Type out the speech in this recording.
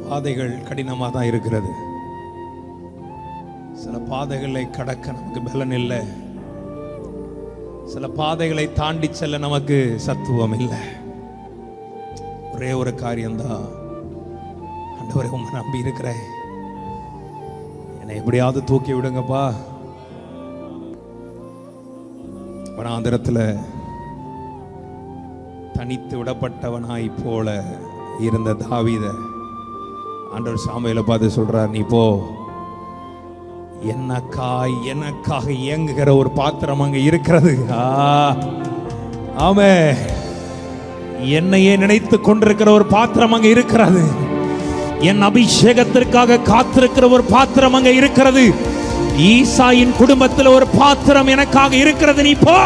பாதைகள் கடினமாக தான் இருக்கிறது. சில பாதைகளை கடக்க நமக்கு பலன் இல்லை. சில பாதைகளை தாண்டி செல்ல நமக்கு சத்துவம் இல்லை. ஒரே ஒரு காரியம்தான், ஆண்டவரே உம்மை நம்பி இருக்கிறேன், என்னை எப்படியாவது தூக்கி விடுங்கப்பா. வனாந்திரத்தில் தனித்து விடப்பட்டவனாய் போல இருந்த தாவீதை ஆண்டவர் சாமுவேலை பார்த்து சொல்றார், நீ போ, எனக்காக இயங்குகிற ஒரு பாத்திரம் அங்க இருக்கிறது. ஆமே, என்னையே நினைத்து கொண்டிருக்கிற ஒரு பாத்திரம் அங்க இருக்கிறது. என் அபிஷேகத்திற்காக காத்திருக்கிற ஒரு பாத்திரம் அங்க இருக்கிறது. ஈசாயின் குடும்பத்தில் ஒரு பாத்திரம் எனக்காக இருக்கிறது. நீ போ.